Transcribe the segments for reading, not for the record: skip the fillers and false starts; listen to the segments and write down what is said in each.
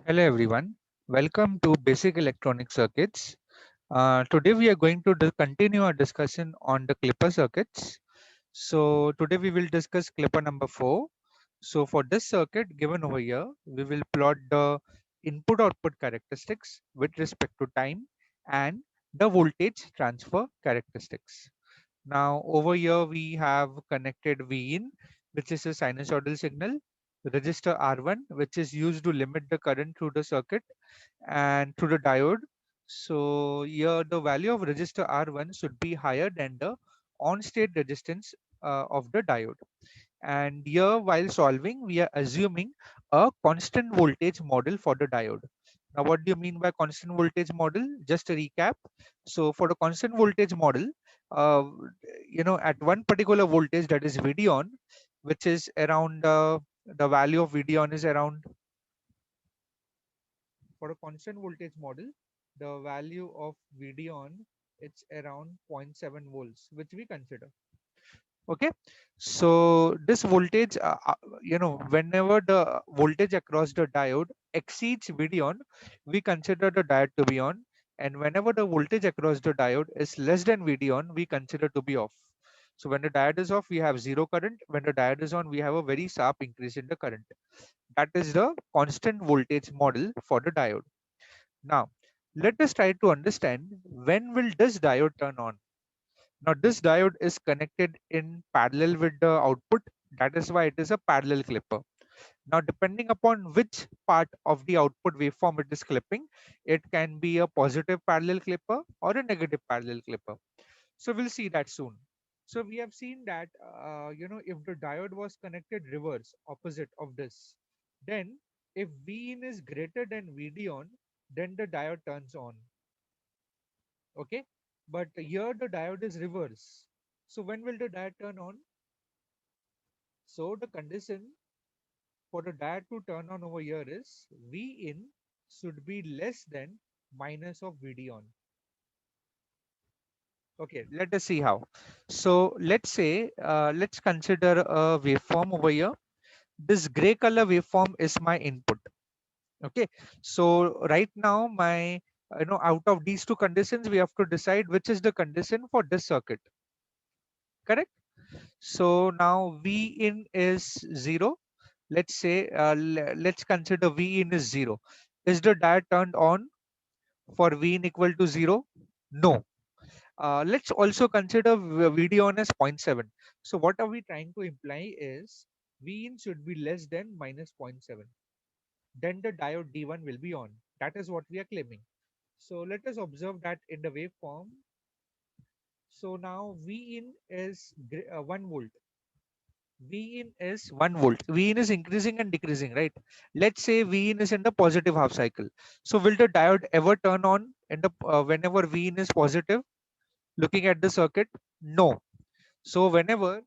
Hello everyone, welcome to Basic Electronic Circuits. Today we are going to continue our discussion on the clipper circuits. So today we will discuss clipper number 4. So for this circuit given over here, we will plot the input output characteristics with respect to time and the voltage transfer characteristics. Now over here we have connected V in, which is a sinusoidal signal, resistor R1, which is used to limit the current through the circuit, and through the diode. So here the value of resistor R1 should be higher than the on-state resistance of the diode. And here while solving, we are assuming a constant voltage model for the diode. Now, what do you mean by constant voltage model? Just a recap. So for the constant voltage model, uh, at one particular voltage, that is VD on, which is around the value of VD on is around, for a constant voltage model, the value of VD on, it's around zero point 0.7 volts, which we consider. Okay, so this voltage, whenever the voltage across the diode exceeds VD on, we consider the diode to be on, and whenever the voltage across the diode is less than VD on, we consider to be off. So when the diode is off, we have zero current. When the diode is on, we have a very sharp increase in the current. That is the constant voltage model for the diode. Now, let us try to understand when will this diode turn on. Now, this diode is connected in parallel with the output. That is why it is a parallel clipper. Now, depending upon which part of the output waveform it is clipping, it can be a positive parallel clipper or a negative parallel clipper. So we'll see that soon. So we have seen that, if the diode was connected reverse, opposite of this, then if V in is greater than VD on, then the diode turns on. Okay, but here the diode is reverse. So when will the diode turn on? So the condition for the diode to turn on over here is V in should be less than minus of VD on. Okay, let us see how. So let's say, let's consider a waveform over here. This gray color waveform is my input. Okay, so right now my, out of these two conditions, we have to decide which is the condition for this circuit. Correct? So now V in is 0. Let's say, let's consider V in is 0. Is the diode turned on for V in equal to 0? No. Let's also consider VD on as zero point 0.7. So what are we trying to imply is V in should be less than minus zero point 0.7. Then the diode D1 will be on. That is what we are claiming. So let us observe that in the waveform. So now V in is 1 volt. V in is 1 volt. V in is increasing and decreasing, right? Let's say V in is in the positive half cycle. So will the diode ever turn on in the whenever V in is positive? Looking at the circuit, no. So whenever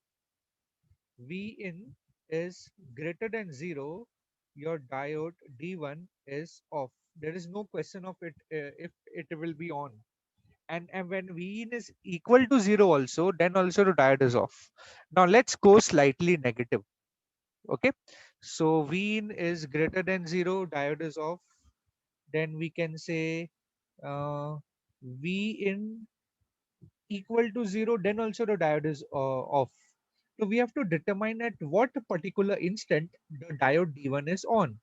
V in is greater than 0, your diode D1 is off. There is no question of it if it will be on. And when V in is equal to 0 also, then also the diode is off. Now let's go slightly negative. Okay, so V in is greater than 0, diode is off. Then we can say, V in equal to 0, then also the diode is off. So we have to determine at what particular instant the diode D1 is on.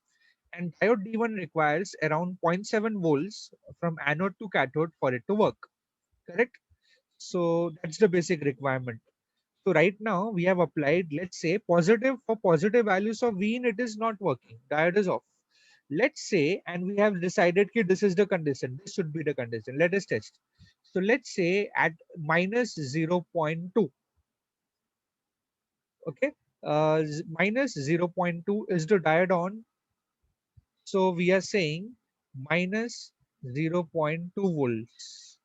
And diode D1 requires around zero point 0.7 volts from anode to cathode for it to work. Correct? So that's the basic requirement. So right now we have applied, let's say, positive for positive values of V in, it is not working. Diode is off. Let's say, and we have decided that this is the condition. This should be the condition. Let us test. So let's say at minus 0.2. Okay, minus 0.2 is the diode on. So we are saying minus 0.2 volts,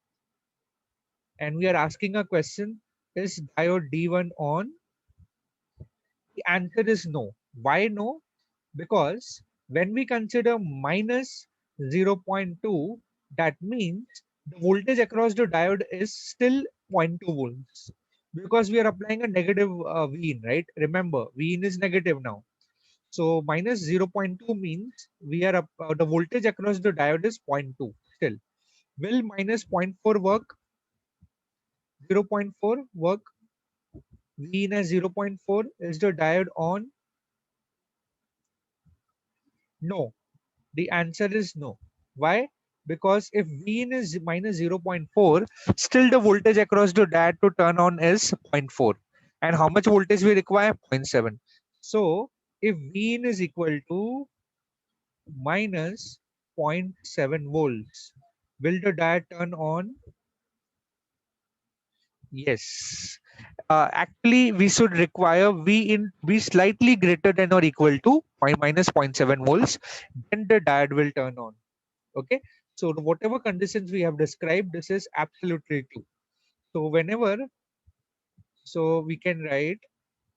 and we are asking a question: is diode D1 on? The answer is no. Why no? Because when we consider minus 0.2, that means the voltage across the diode is still zero point 0.2 volts, because we are applying a negative V in, right? Remember, V in is negative now. So minus 0.2 means we are up, the voltage across the diode is 0.2 still. Will minus 0.4 work? 0.4 work? V in as 0.4. Is the diode on? No. The answer is no. Why? Because if V in is minus 0.4, still the voltage across the diode to turn on is zero point 0.4. And how much voltage we require? 0.7. So if V in is equal to minus zero point 0.7 volts, will the diode turn on? Yes. Actually, we should require V in be slightly greater than or equal to minus 0.7 volts. Then the diode will turn on. Okay. So whatever conditions we have described, this is absolutely true. So whenever, so we can write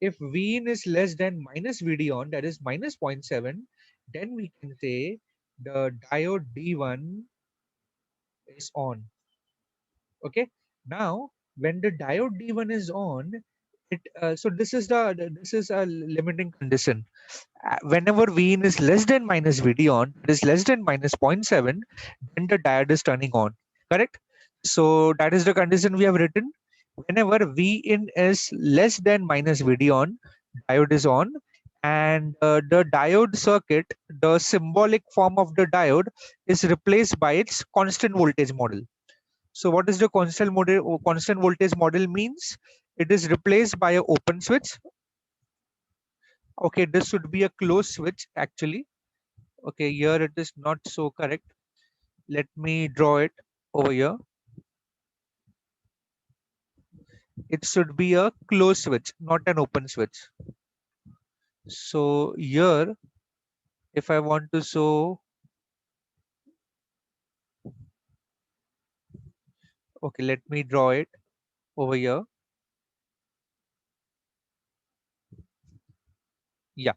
if V in is less than minus VD on, that is minus 0.7, then we can say the diode D1 is on. Okay. Now when the diode D1 is on, it so this is this is a limiting condition. Whenever V in is less than minus VD on, it is less than minus zero point 0.7, then the diode is turning on. Correct. So that is the condition we have written. Whenever V in is less than minus VD on, diode is on, and the diode circuit, the symbolic form of the diode is replaced by its constant voltage model. So what is the constant voltage model means? It is replaced by an open switch. Okay, this should be a closed switch actually. Okay, here it is not so correct. Let me draw it over here. It should be a closed switch, not an open switch. So here, if I want to show, okay, let me draw it over here. Yeah,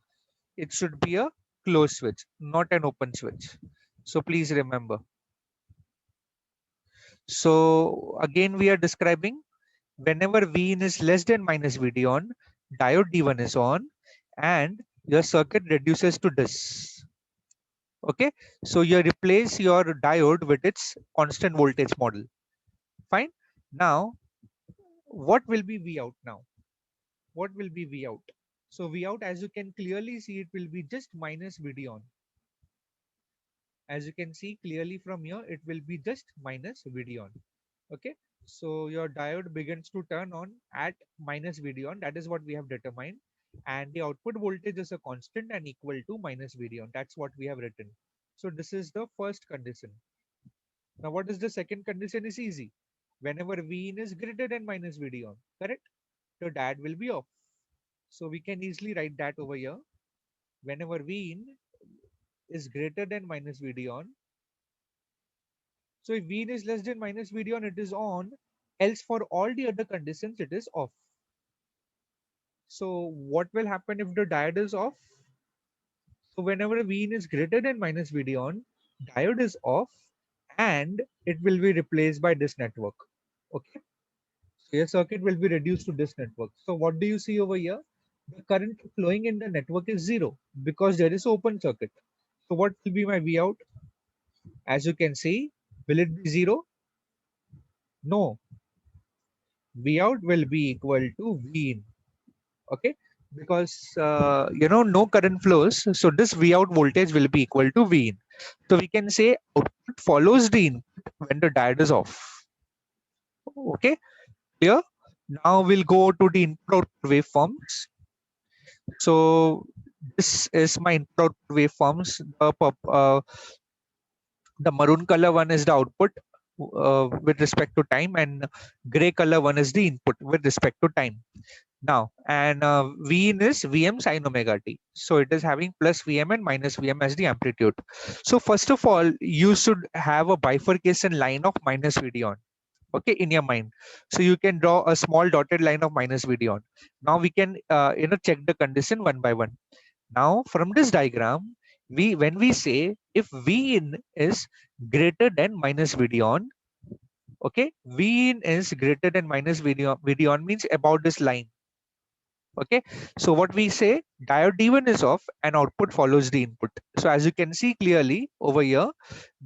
it should be a closed switch, not an open switch. So please remember. So again, we are describing whenever V in is less than minus VD on, diode D1 is on, and your circuit reduces to this. Okay, so you replace your diode with its constant voltage model. Fine. Now, what will be V out now? What will be V out? So V out, as you can clearly see, it will be just minus VD on. As you can see clearly from here, it will be just minus VD on. Okay, so your diode begins to turn on at minus VD on. That is what we have determined, and the output voltage is a constant and equal to minus VD on. That's what we have written. So this is the first condition. Now what is the second condition? Is easy. Whenever V in is greater than minus VD on, correct, the diode will be off. So we can easily write that over here. Whenever V in is greater than minus VD on, so if V in is less than minus VD on, it is on. Else for all the other conditions, it is off. So what will happen if the diode is off? So whenever V in is greater than minus VD on, diode is off and it will be replaced by this network. Okay. So your circuit will be reduced to this network. So what do you see over here? The current flowing in the network is zero because there is open circuit. So what will be my V out? As you can see, will it be zero? No. V out will be equal to V in. Okay, because no current flows, so this V out voltage will be equal to V in. So we can say output follows the input when the diode is off. Okay, clear? Now we'll go to the input waveforms. So this is my input waveforms. The maroon color one is the output with respect to time, and gray color one is the input with respect to time. Now, and V in is Vm sin omega t. So it is having plus Vm and minus Vm as the amplitude. So first of all, you should have a bifurcation line of minus Vd on. Okay, in your mind. So you can draw a small dotted line of minus Vd on. Now we can check the condition one by one. Now from this diagram, when we say if V in is greater than minus Vd on, okay, V in is greater than minus Vd on means about this line. Okay, so what we say, diode D1 is off and output follows the input. So as you can see clearly over here,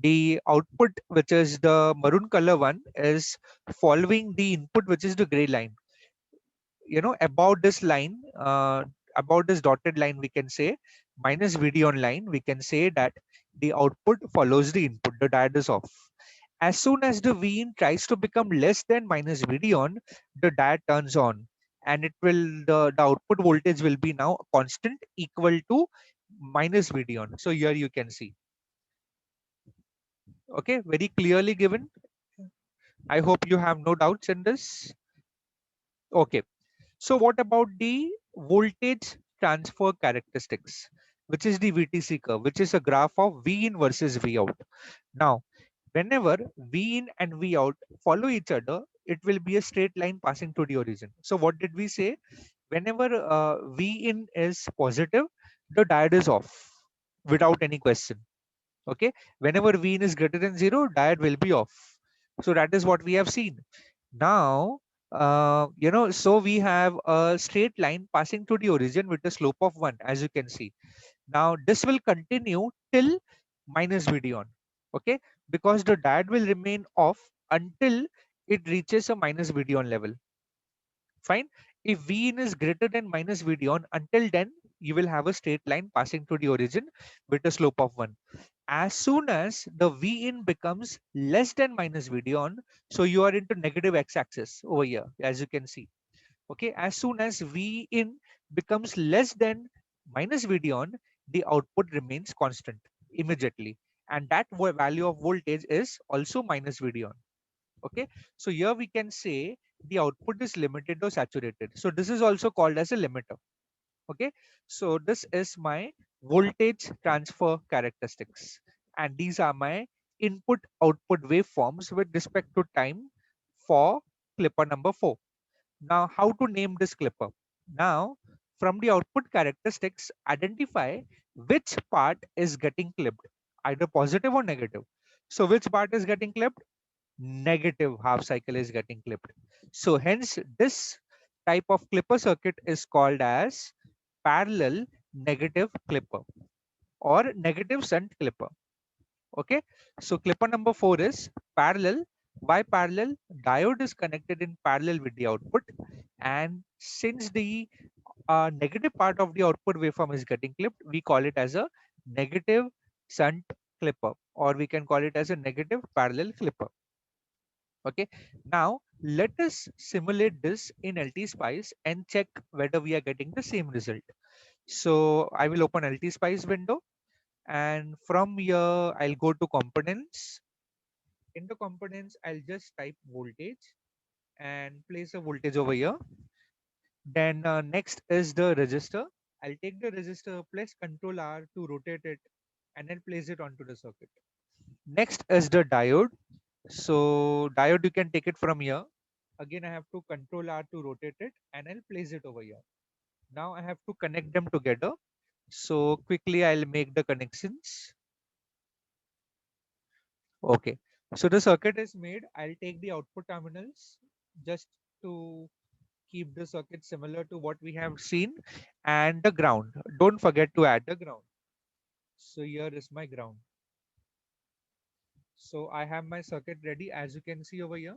the output, which is the maroon color one, is following the input, which is the gray line. You know, about this line, about this dotted line, we can say minus VD on line, we can say that the output follows the input, the diode is off. As soon as the Vin tries to become less than minus VD on, the diode turns on, and it will, the output voltage will be now constant equal to minus VD on. So here you can see, okay, very clearly given. I hope you have no doubts in this. Okay. So what about the voltage transfer characteristics, which is the VTC curve, which is a graph of V in versus V out. Now, whenever V in and V out follow each other, it will be a straight line passing to the origin. So what did we say? Whenever V in is positive, the diode is off without any question. Okay. Whenever V in is greater than 0, diode will be off. So that is what we have seen. Now, so we have a straight line passing to the origin with a slope of 1, as you can see. Now, this will continue till minus VD on, okay? Because the diode will remain off until it reaches a minus VD on level. Fine. If V in is greater than minus VD on, until then, you will have a straight line passing to the origin with a slope of 1. As soon as the V in becomes less than minus VD on, so you are into negative x-axis over here, as you can see. Okay, as soon as V in becomes less than minus VD on, the output remains constant immediately, and that value of voltage is also minus VD on. Okay, so here we can say the output is limited or saturated. So this is also called as a limiter. Okay, so this is my voltage transfer characteristics, and these are my input output waveforms with respect to time for clipper number 4. Now, how to name this clipper? Now, from the output characteristics, identify which part is getting clipped, either positive or negative. So which part is getting clipped? Negative half cycle is getting clipped. So hence this type of clipper circuit is called as parallel negative clipper or negative shunt clipper. Okay, so clipper number 4 is parallel. Why parallel? Diode is connected in parallel with the output, and since the negative part of the output waveform is getting clipped, we call it as a negative shunt clipper, or we can call it as a negative parallel clipper. Okay, now let us simulate this in LT-Spice and check whether we are getting the same result. So I will open LT-Spice window, and from here I'll go to components. In the components, I'll just type voltage and place a voltage over here. Then next is the resistor. I'll take the resistor, press Control R to rotate it, and then place it onto the circuit. Next is the diode. So diode, you can take it from here. Again, I have to Control R to rotate it, and I'll place it over here. Now I have to connect them together. So quickly I'll make the connections. Okay. So the circuit is made. I'll take the output terminals just to keep the circuit similar to what we have seen, and the ground. Don't forget to add the ground. So here is my ground. So I have my circuit ready, as you can see over here.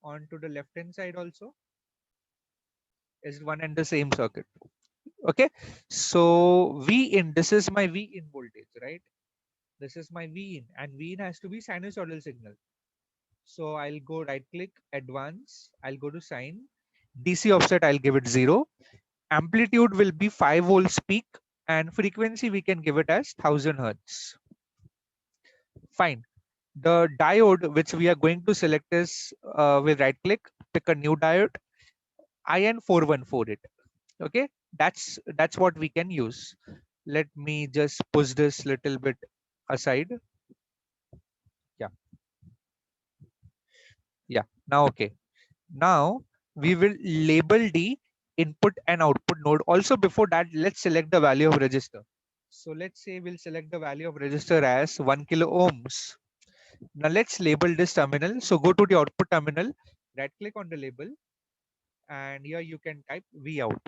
On to the left hand side also is one and the same circuit. Okay. So V in, this is my V in voltage, right? This is my V in, and V in has to be sinusoidal signal. So I'll go right click, advance, I'll go to sine, DC offset, I'll give it 0. Amplitude will be 5 volts peak, and frequency we can give it as 1000 hertz. Fine. The diode which we are going to select is, we'll right click, pick a new diode, IN414 it. Okay, that's what we can use. Let me just push this little bit aside. Yeah, yeah. Now okay. Now we will label the input and output node. Also before that, let's select the value of resistor. So let's say we'll select the value of resistor as 1 kilo ohms. Now let's label this terminal. So go to the output terminal, right click on the label, and here you can type V out,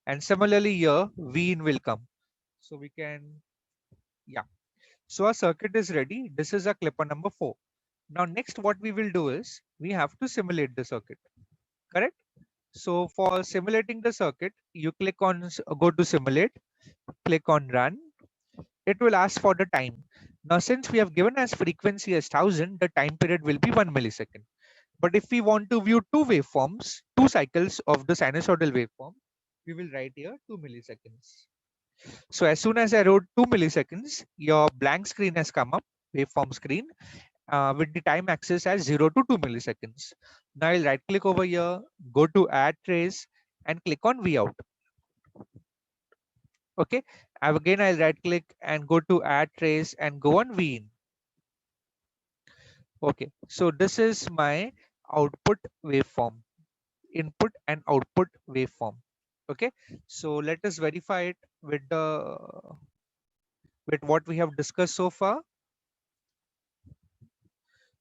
and similarly here V in will come. So we can, yeah. So our circuit is ready. This is a clipper number 4. Now next what we will do is we have to simulate the circuit, correct? So for simulating the circuit, you click on go to simulate, click on run. It will ask for the time. Now since we have given as frequency as 1000, the time period will be 1 millisecond. But if we want to view two waveforms, two cycles of the sinusoidal waveform, we will write here 2 milliseconds. So as soon as I wrote 2 milliseconds, your blank screen has come up, waveform screen, with the time axis as 0 to 2 milliseconds. Now I'll right click over here, go to add trace and click on V out. Okay. Again, I'll right click and go to add trace and go on V in. Okay. So this is my output waveform, input and output waveform. Okay. So let us verify it with what we have discussed so far.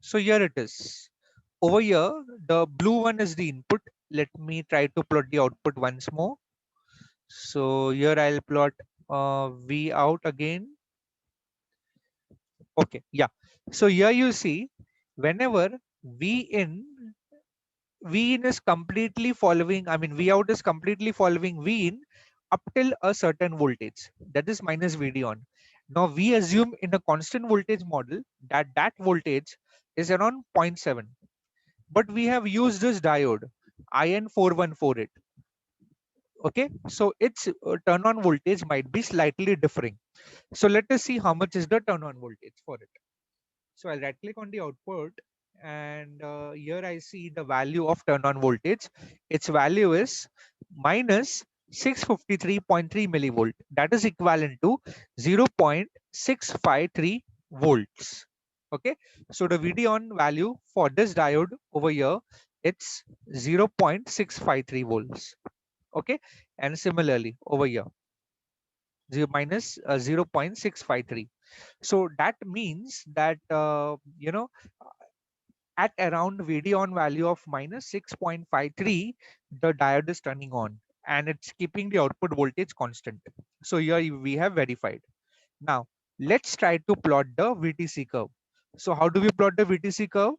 So here it is. Over here, the blue one is the input. Let me try to plot the output once more. So here I'll plot V out again. Okay, yeah. So here you see, whenever V in, V in is completely following, I mean, V out is completely following V in up till a certain voltage, that is minus VD on. Now we assume in a constant voltage model that that voltage is around 0.7. But we have used this diode IN4148. Okay, so its turn on voltage might be slightly differing. So let us see how much is the turn on voltage for it. So I'll right click on the output, and here I see the value of turn on voltage. Its value is minus 653.3 millivolt. That is equivalent to 0.653 volts. Okay, so the VD on value for this diode over here, it's 0.653 volts. Okay, and similarly over here, 0.653. So that means that at around VD on value of minus 6.53, the diode is turning on and it's keeping the output voltage constant. So here we have verified. Now let's try to plot the VTC curve. So how do we plot the VTC curve?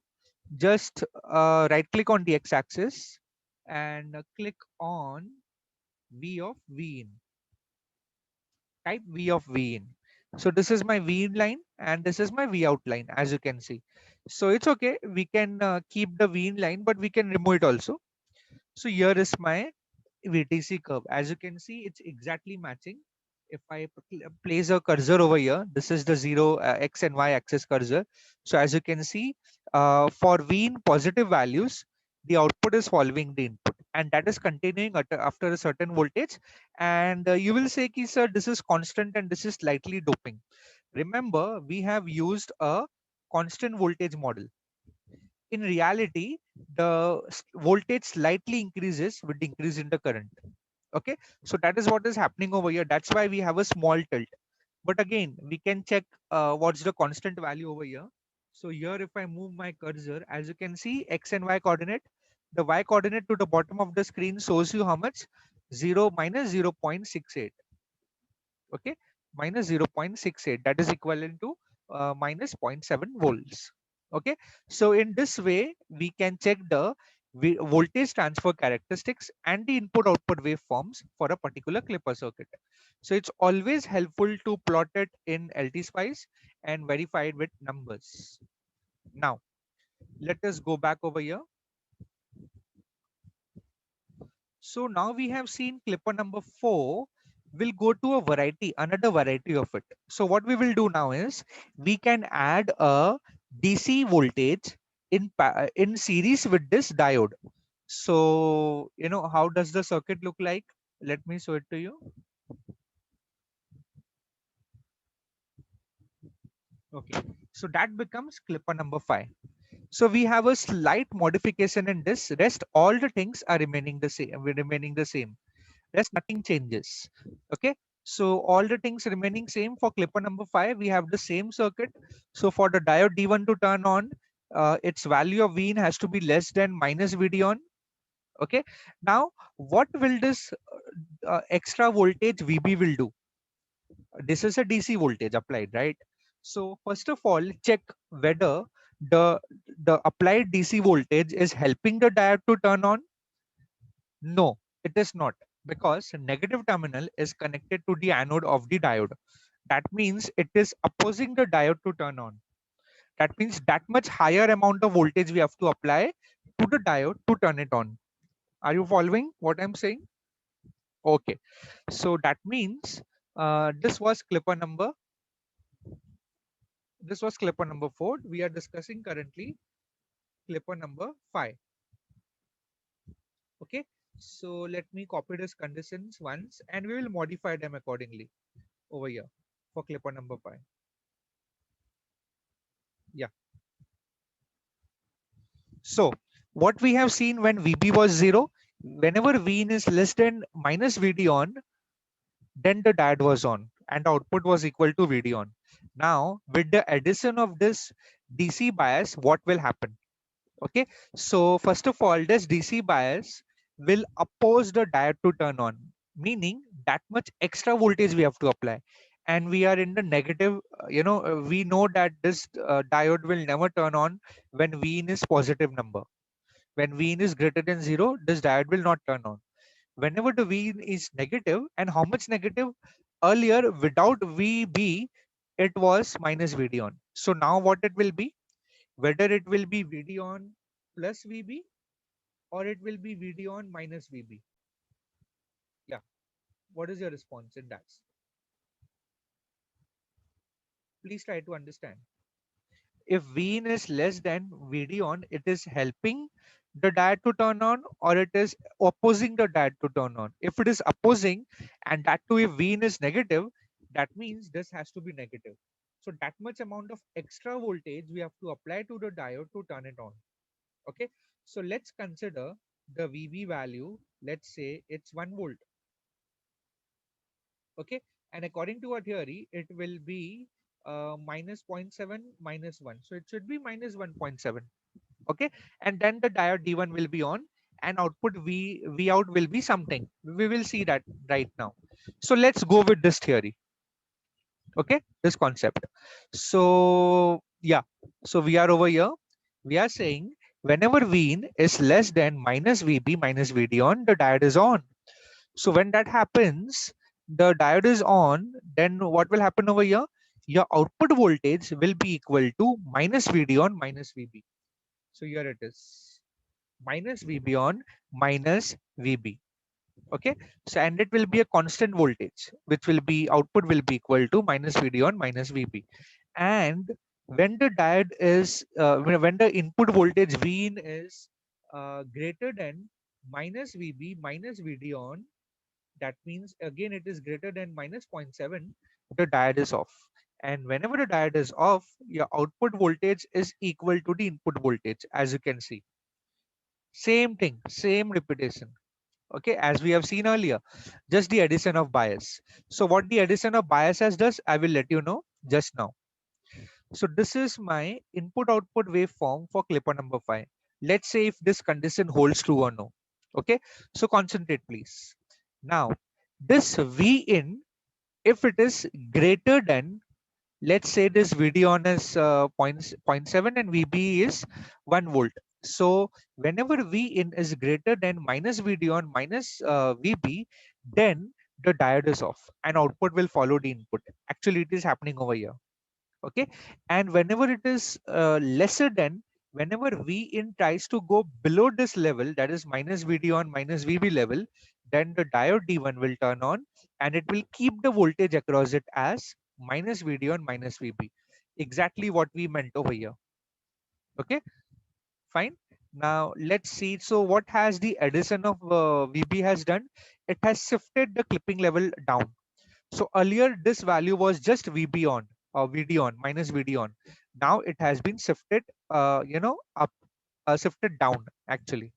Just right click on the x-axis and click on V of V in. Type V of V in. So this is my V in line and this is my V out line, as you can see. So it's okay. We can keep the V in line, but we can remove it also. So here is my VTC curve. As you can see, it's exactly matching. If I place a cursor over here, this is the zero X and Y axis cursor. So as you can see, for V in positive values, the output is following the input and that is continuing after a certain voltage. And you will say, ki, sir, this is constant and this is slightly doping. Remember, we have used a constant voltage model. In reality, the voltage slightly increases with the increase in the current. Okay, so that is what is happening over here. That's why we have a small tilt. But again, we can check what's the constant value over here. So here, if I move my cursor, as you can see, X and Y coordinate, the Y coordinate to the bottom of the screen shows you how much? 0 minus 0.68. Okay, minus 0.68. That is equivalent to minus 0.7 volts. Okay, so in this way, we can check the voltage transfer characteristics and the input output waveforms for a particular clipper circuit. So it's always helpful to plot it in LTSpice and verify it with numbers. Now, let us go back over here. So now we have seen clipper number 4. We'll go to another variety of it. So what we will do now is we can add a DC voltage in series with this diode. So, how does the circuit look like? Let me show it to you. Okay, so that becomes clipper number 5. So we have a slight modification in this. Rest all the things are remaining the same. Rest nothing changes. Okay, so all the things remaining same for clipper number 5. We have the same circuit. So for the diode D1 to turn on, its value of V in has to be less than minus VD on. Okay, now what will this extra voltage VB will do? This is a DC voltage applied, right? So first of all, check whether the applied DC voltage is helping the diode to turn on. No, it is not, because negative terminal is connected to the anode of the diode. That means it is opposing the diode to turn on. That means that much higher amount of voltage we have to apply to the diode to turn it on. Are you following what I'm saying? Okay, so that means this was clipper number. This was clipper number 4. We are discussing currently clipper number 5. Okay, so let me copy these conditions once and we will modify them accordingly over here for clipper number 5. Yeah. So what we have seen when VB was 0, whenever Vin is less than minus VD on, then the diode was on and output was equal to VD on. Now with the addition of this DC bias, what will happen? Okay, so first of all, this DC bias will oppose the diode to turn on, meaning that much extra voltage we have to apply, and we are in the negative. We know that this diode will never turn on when Vin is positive number. When Vin is greater than 0, this diode will not turn on. Whenever the Vin is negative, and how much negative? Earlier without VB it was minus VD on. So now what it will be? Whether it will be VD on plus VB or it will be VD on minus VB. Yeah. What is your response in that? Please try to understand. If Vin is less than VD on, it is helping the diode to turn on or it is opposing the diode to turn on. If it is opposing, and that too if Vin is negative, that means this has to be negative. So that much amount of extra voltage we have to apply to the diode to turn it on. Okay, so let's consider the VB value. Let's say it's 1 volt. Okay, and according to our theory it will be minus 0.7 minus 1, so it should be minus 1.7. Okay, and then the diode D1 will be on and output V out will be something. We will see that right now. So let's go with this theory. Okay, this concept. So yeah, so we are over here. We are saying whenever Vin is less than minus VB minus VD on, the diode is on. So when that happens, the diode is on, then what will happen over here? Your output voltage will be equal to minus VD on minus VB. So here it is, minus VB on minus VB. Okay, so and it will be a constant voltage, which will be output will be equal to minus VD on minus VB. And when the diode is when the input voltage Vin is greater than minus VB minus VD on, that means again it is greater than minus 0.7, the diode is off. And whenever the diode is off, your output voltage is equal to the input voltage, as you can see. Same thing, same repetition. Okay, as we have seen earlier, just the addition of bias. So what the addition of bias has does, I will let you know just now. So this is my input output waveform for clipper number 5. Let's say if this condition holds true or no. Okay, so concentrate please. Now this V in, if it is greater than, let's say this VD on is 0.7 and VB is 1 volt. So whenever V in is greater than minus VD on minus VB, then the diode is off and output will follow the input. Actually, it is happening over here. Okay, and whenever it is lesser than, whenever V in tries to go below this level, that is minus VD on minus VB level, then the diode D1 will turn on and it will keep the voltage across it as minus VD on minus VB. Exactly what we meant over here. Okay, fine. Now let's see. So what has the addition of VB has done? It has shifted the clipping level down. So earlier this value was just VB on or VD on minus VD on. Now it has been shifted, up, shifted down actually.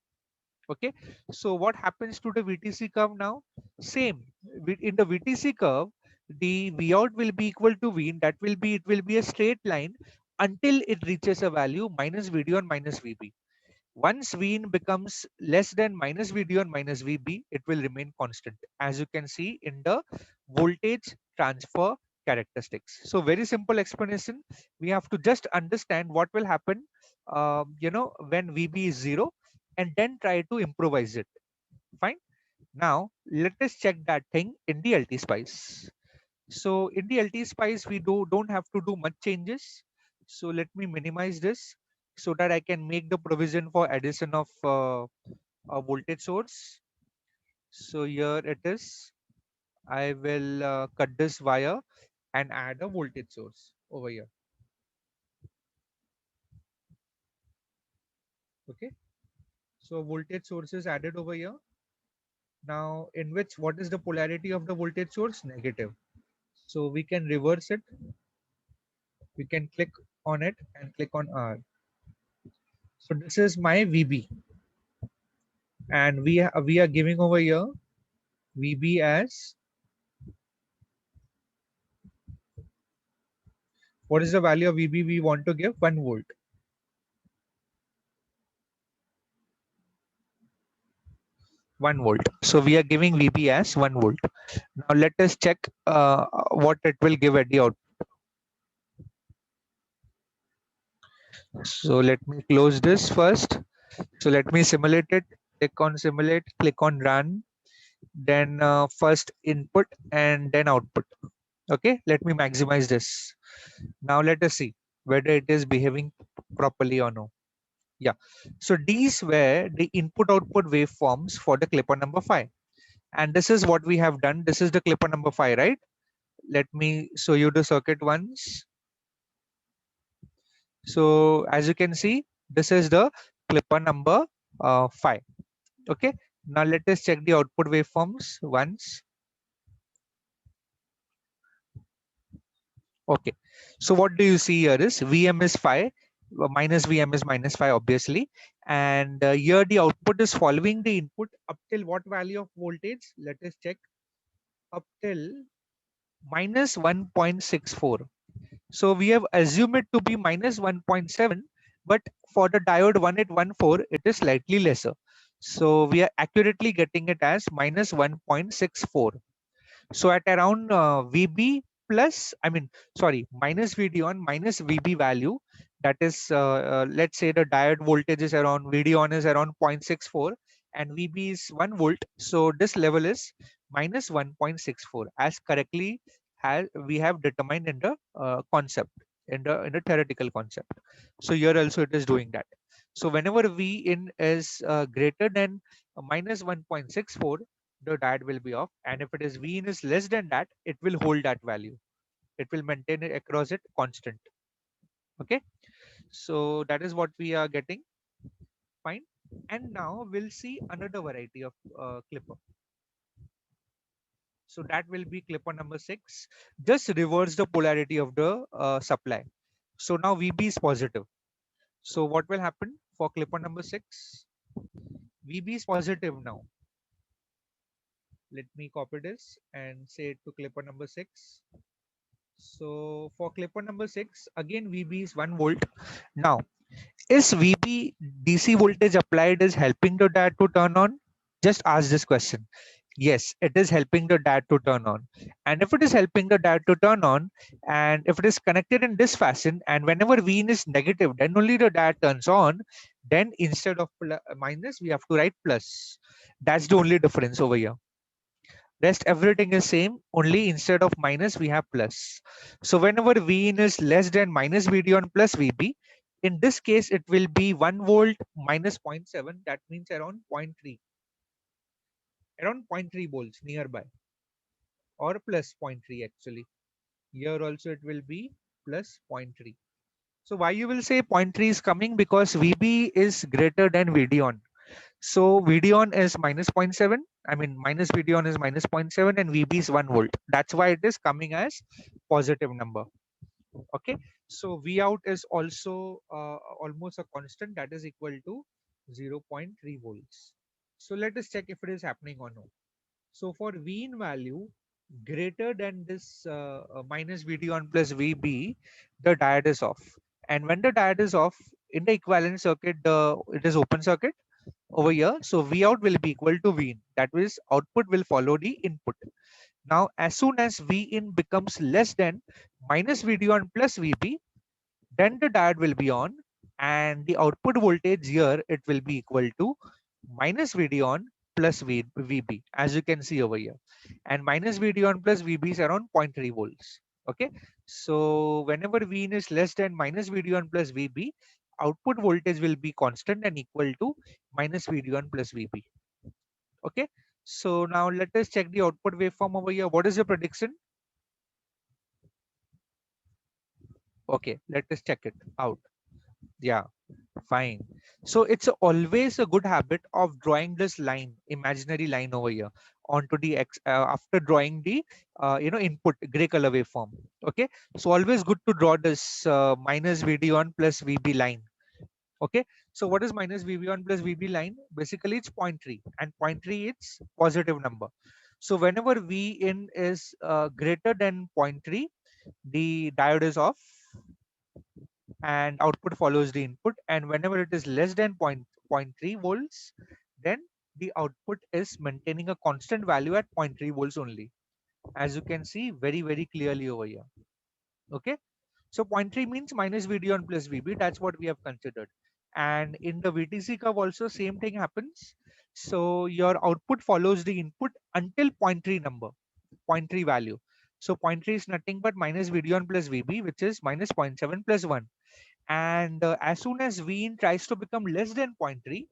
Okay. So what happens to the VTC curve now? Same. In the VTC curve, the V out will be equal to V in. That will be, it will be a straight line until it reaches a value minus VD on minus VB. Once V in becomes less than minus VD on minus VB, it will remain constant, as you can see in the voltage transfer characteristics. So very simple explanation. We have to just understand what will happen, when VB is 0, and then try to improvise it. Fine. Now let us check that thing in the LT Spice. So in the LT Spice, we don't have to do much changes. So let me minimize this so that I can make the provision for addition of a voltage source. So here it is. I will cut this wire and add a voltage source over here. Okay. So voltage source is added over here. Now in which, what is the polarity of the voltage source? Negative. So we can reverse it. We can click on it and click on R. So this is my VB, and we are giving over here VB as, what is the value of VB we want to give? 1 volt. 1 volt. So we are giving VB as 1 volt. Now let us check what it will give at the output. So let me close this first. So let me simulate it. Click on simulate, click on run, then first input and then output. Okay, let me maximize this. Now let us see whether it is behaving properly or no. Yeah. So these were the input output waveforms for the clipper number 5. And this is what we have done. This is the clipper number 5, right? Let me show you the circuit once. So as you can see, this is the clipper number 5. Okay. Now let us check the output waveforms once. Okay. So what do you see here is VM is 5, minus VM is minus 5, obviously. And here the output is following the input up till what value of voltage? Let us check. Up till minus 1.64. So we have assumed it to be minus 1.7, but for the diode 1814, it is slightly lesser. So we are accurately getting it as minus 1.64. So at around VB plus, minus VD on minus VB value, that is, let's say the diode voltage is around, VD on is around 0.64 and VB is 1 volt. So this level is minus 1.64 as correctly as we have determined in the concept, in the theoretical concept. So here also it is doing that. So whenever V in is greater than minus 1.64, the diode will be off, and if it is V in is less than that, it will hold that value. It will maintain it across it constant. Okay, so that is what we are getting. Fine. And now we'll see another variety of clipper. So that will be clipper number 6. Just reverse the polarity of the supply. So now VB is positive. So what will happen for clipper number 6? VB is positive now. Let me copy this and say it to clipper number 6. So for clipper number 6, again VB is 1 volt. Now, is VB DC voltage applied is helping the diode to turn on? Just ask this question. Yes, it is helping the diode to turn on. And if it is helping the diode to turn on, and if it is connected in this fashion, and whenever V in is negative, then only the diode turns on, then instead of minus, we have to write plus. That's the only difference over here. Rest everything is same, only instead of minus we have plus. So whenever V in is less than minus VD on plus VB, in this case it will be 1 volt minus 0.7, that means around 0.3, around 0.3 volts nearby, or plus 0.3 actually. Here also it will be plus 0.3. So why you will say 0.3 is coming? Because VB is greater than VD on. So VD on is minus 0.7. Minus VD on is minus 0.7 and VB is 1 volt. That's why it is coming as positive number. Okay. So V out is also almost a constant, that is equal to 0.3 volts. So let us check if it is happening or no. So for V in value greater than this minus VD on plus VB, the diode is off. And when the diode is off, In the equivalent circuit, it is open circuit over here. So V out will be equal to V in. That means output will follow the input. Now, as soon as V in becomes less than minus VD on plus VB, then the diode will be on, and the output voltage here, it will be equal to minus VD on plus VB, as you can see over here. And minus VD on plus VB is around 0.3 volts. Okay, so whenever V in is less than minus VD on plus VB, output voltage will be constant and equal to minus VD on plus VB. Okay, so now let us check the output waveform over here. What is the prediction? Okay, let us check it out. Yeah, fine. So it's always a good habit of drawing this line, imaginary line over here onto the X after drawing the input gray color waveform. Okay, so always good to draw this minus VD on plus VB line. Okay, so what is minus VB on plus VB line? Basically, it's 0.3, and 0.3 it's positive number. So whenever V in is greater than 0.3, the diode is off and output follows the input, and whenever it is less than zero point 0.3 volts, then the output is maintaining a constant value at 0.3 volts only, as you can see very clearly over here. Okay, so 0.3 means minus VD on plus VB. That's what we have considered. And in the VTC curve also same thing happens. So your output follows the input until 0.3 number, 0.3 value. So 0.3 is nothing but minus VD on plus VB, which is minus 0.7 plus 1. And as soon as V in tries to become less than zero point 0.3,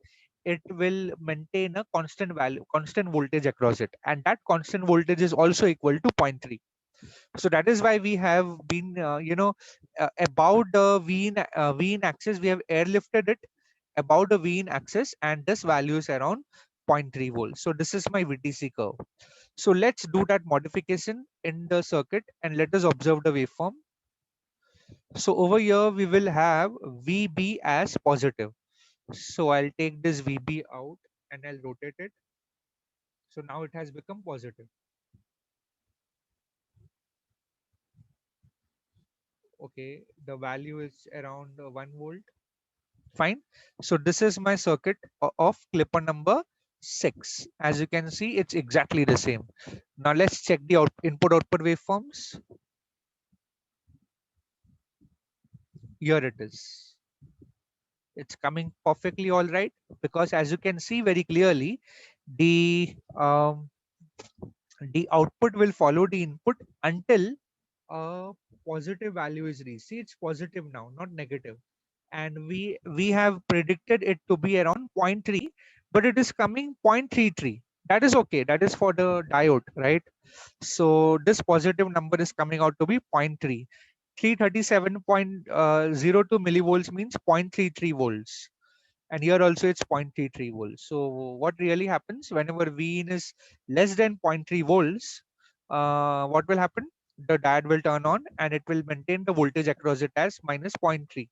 it will maintain a constant value, constant voltage across it, and that constant voltage is also equal to 0.3. So that is why we have been about the V in axis, we have airlifted it about the V in axis, and this value is around 0.3 volts. So this is my VTC curve. So let's do that modification in the circuit and let us observe the waveform. So over here we will have VB as positive. So I'll take this VB out and I'll rotate it. So now it has become positive. Okay, the value is around 1 volt. Fine. So this is my circuit of clipper number 6. As you can see, it's exactly the same. Now let's check the input output waveforms. Here it is. It's coming perfectly all right, because as you can see very clearly, the output will follow the input until a positive value is reached. See, it's positive now, not negative. And we have predicted it to be around 0.3, but it is coming 0.33. That is okay. That is for the diode, right? So this positive number is coming out to be 0.3. 337.02 millivolts means 0.33 volts, and here also it's 0.33 volts. So what really happens whenever V in is less than 0.3 volts, what will happen? The diode will turn on and it will maintain the voltage across it as minus 0.3.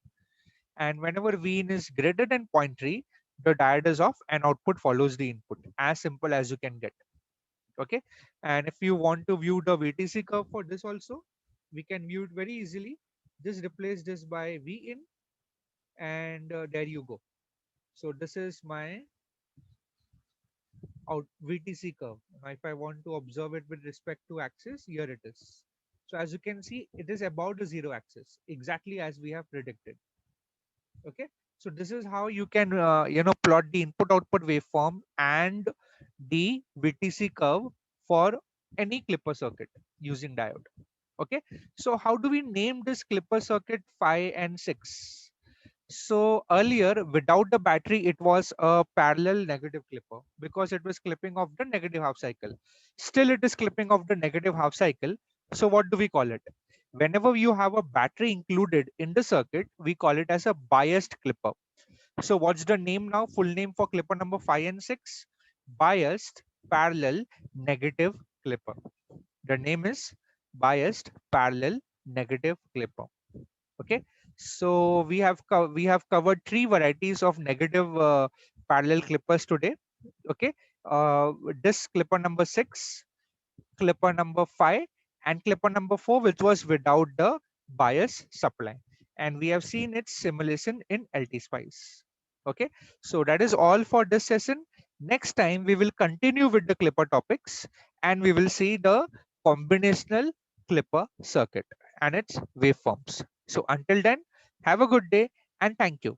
And whenever V in is greater than 0.3, the diode is off and output follows the input. As simple as you can get. Okay, and if you want to view the VTC curve for this also, we can view it very easily. Just replace this by V in, and there you go. So this is my out VTC curve. Now, if I want to observe it with respect to axis, here it is. So as you can see, it is about the zero axis, exactly as we have predicted. Okay, so this is how you can plot the input output waveform and the VTC curve for any clipper circuit using diode. Okay, so how do we name this clipper circuit 5 and 6? So earlier, without the battery, it was a parallel negative clipper because it was clipping off the negative half cycle. Still, it is clipping off the negative half cycle. So what do we call it? Whenever you have a battery included in the circuit, we call it as a biased clipper. So what's the name now? Full name for clipper number 5 and 6? Biased parallel negative clipper. The name is biased parallel negative clipper. Okay, so we have covered 3 varieties of negative parallel clippers today. Okay, this clipper number 6, clipper number 5, and clipper number 4, which was without the bias supply. and we have seen its simulation in LT-Spice. Okay, so that is all for this session. Next time we will continue with the Clipper topics, and we will see the combinational Clipper circuit and its waveforms. So until then, have a good day and thank you.